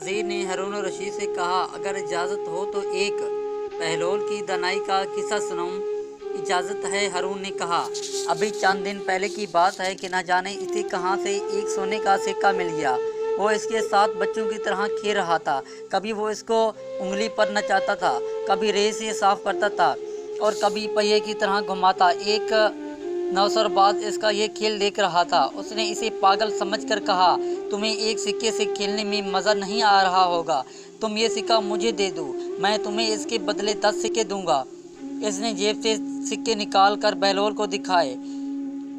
वज़ीर ने हारून रशीद से कहा, अगर इजाज़त हो तो एक बहलोल की दानाई का किस्सा सुनाऊं। इजाज़त है, हारून ने कहा। अभी चंद दिन पहले की बात है कि न जाने इसे कहाँ से एक सोने का सिक्का मिल गया। वो इसके साथ बच्चों की तरह खेल रहा था। कभी वो इसको उंगली पर नचाता था, कभी रेत से साफ करता था और कभी पहिए की तरह घुमाता। एक नौसरबाज इसका ये खेल देख रहा था। उसने इसे पागल समझकर कहा, तुम्हें एक सिक्के से खेलने में मज़ा नहीं आ रहा होगा, तुम ये सिक्का मुझे दे दो, मैं तुम्हें इसके बदले 10 सिक्के दूंगा। इसने जेब से सिक्के निकाल कर बहलोल को दिखाए।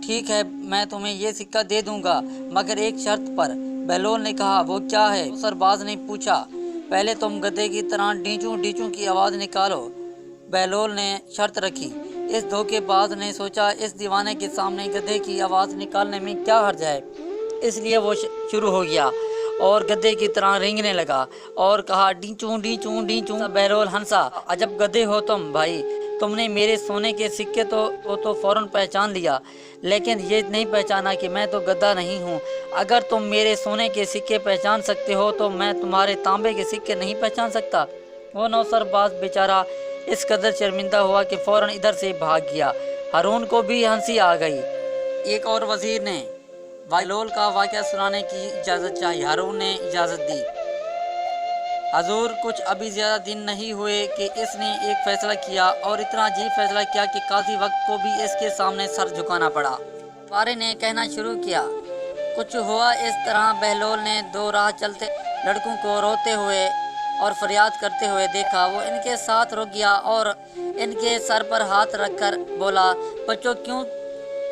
ठीक है, मैं तुम्हें ये सिक्का दे दूंगा, मगर एक शर्त पर। बहलोल ने कहा, वो क्या है? नौसरबाज ने पूछा। पहले तुम गधे की तरह डीचू डीचू की आवाज़ निकालो। बहलोल ने शर्त रखी। इस धोखेबाज ने सोचा, इस दीवाने के सामने गधे की आवाज़ निकालने में क्या हर्ज है। इसलिए वो शुरू हो गया और गधे की तरह रेंगने लगा और कहा, डीचू डीचू डीचू। बहलोल हंसा। अजब गधे हो तुम भाई, तुमने मेरे सोने के सिक्के तो फ़ौरन पहचान लिया, लेकिन ये नहीं पहचाना कि मैं तो गधा नहीं हूँ। अगर तुम मेरे सोने के सिक्के पहचान सकते हो तो मैं तुम्हारे तांबे के सिक्के नहीं पहचान सकता। वो नौसरबाज बेचारा इस कदर शर्मिंदा हुआ कि फ़ौरन इधर से भाग गया। हारून को भी हंसी आ गई। एक और वज़ीर ने बहलोल का वाक़या सुनाने की इजाज़त चाहिए। हारून ने इजाज़त दी। हजूर, कुछ अभी ज़्यादा दिन नहीं हुए कि इसने एक फ़ैसला किया और इतना अजीब फ़ैसला किया कि काजी वक्त को भी इसके सामने सर झुकाना पड़ा। पारे ने कहना शुरू किया, कुछ हुआ इस तरह। बहलोल ने दो राह चलते लड़कों को रोते हुए और फरियाद करते हुए देखा। वो इनके साथ रुक गया और इनके सर पर हाथ रखकर बोला, बच्चों क्यों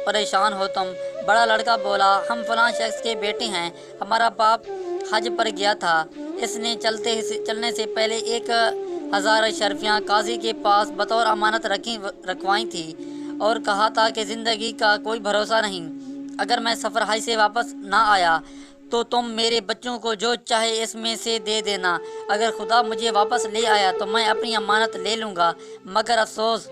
परेशान हो तुम? बड़ा लड़का बोला, हम फलां शख्स के बेटे हैं, हमारा बाप हज पर गया था। इसने चलने से पहले 1000 अशरफियाँ काजी के पास बतौर अमानत रखवाई थी और कहा था कि ज़िंदगी का कोई भरोसा नहीं, अगर मैं सफ़र हज से वापस ना आया तो तुम मेरे बच्चों को जो चाहे इसमें से दे देना। अगर खुदा मुझे वापस ले आया तो मैं अपनी अमानत ले लूँगा। मगर अफसोस,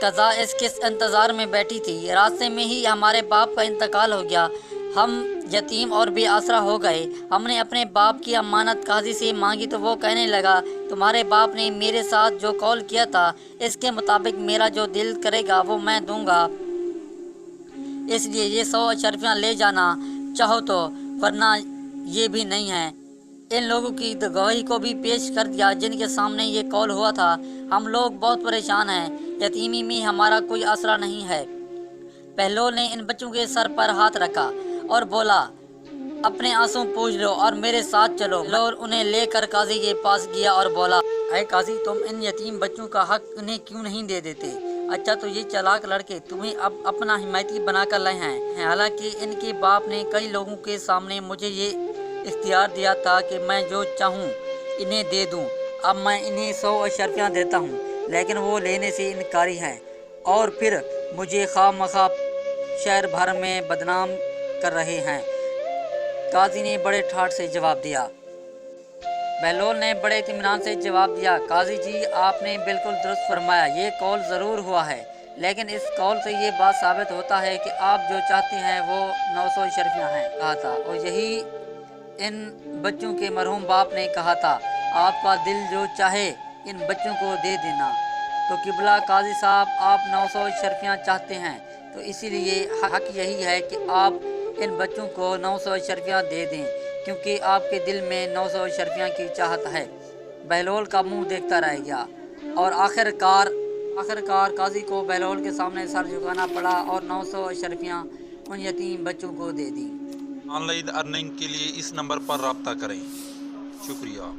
कज़ा इसके इंतज़ार में बैठी थी। रास्ते में ही हमारे बाप का इंतकाल हो गया। हम यतीम और बेआसरा हो गए। हमने अपने बाप की अमानत काजी से मांगी तो वो कहने लगा, तुम्हारे बाप ने मेरे साथ जो कौल किया था इसके मुताबिक मेरा जो दिल करेगा वो मैं दूंगा। इसलिए ये 100 अशरफियाँ ले जाना चाहो तो, वरना ये भी नहीं है। इन लोगों की गवाही को भी पेश कर दिया जिनके सामने ये कौल हुआ था। हम लोग बहुत परेशान हैं, यतीमी में हमारा कोई आसरा नहीं है। बहलोल ने इन बच्चों के सर पर हाथ रखा और बोला, अपने आंसू पूछ लो और मेरे साथ चलो। बहलोल उन्हें लेकर काजी के पास गया और बोला, ऐ काजी, तुम इन यतीम बच्चों का हक उन्हें क्यों नहीं दे देते? अच्छा, तो ये चालाक लड़के तुम्हें अब अपना हिमायती बनाकर लाए हैं। हालांकि इनके बाप ने कई लोगों के सामने मुझे ये इख्तियार दिया था कि मैं जो चाहूँ इन्हें दे दूँ। अब मैं इन्हें 100 अशरफियाँ देता हूँ, लेकिन वो लेने से इनकारी हैं और फिर मुझे खामखा शहर भर में बदनाम कर रहे हैं। काजी ने बड़े ठाठ से जवाब दिया। बहलोल ने बड़े इत्मीनान से जवाब दिया, काजी जी, आपने बिल्कुल दुरुस्त फरमाया। ये कौल ज़रूर हुआ है, लेकिन इस कौल से ये बात साबित होता है कि आप जो चाहते हैं वो 900 अशरफियाँ हैं कहा था, और यही इन बच्चों के मरहूम बाप ने कहा था, आपका दिल जो चाहे इन बच्चों को दे देना। तो किबला काजी साहब, आप 900 अशरफियाँ चाहते हैं, तो इसीलिए हक यही है कि आप इन बच्चों को 900 अशरफियाँ दे दें, क्योंकि आपके दिल में 900 अशरफियाँ की चाहत है। बहलोल का मुंह देखता रह गया और आखिरकार काजी को बहलोल के सामने सर झुकाना पड़ा और 900 अशरफियाँ उन यतीम बच्चों को दे दी। ऑनलाइन अर्निंग के लिए इस नंबर पर रब्ता करें। शुक्रिया।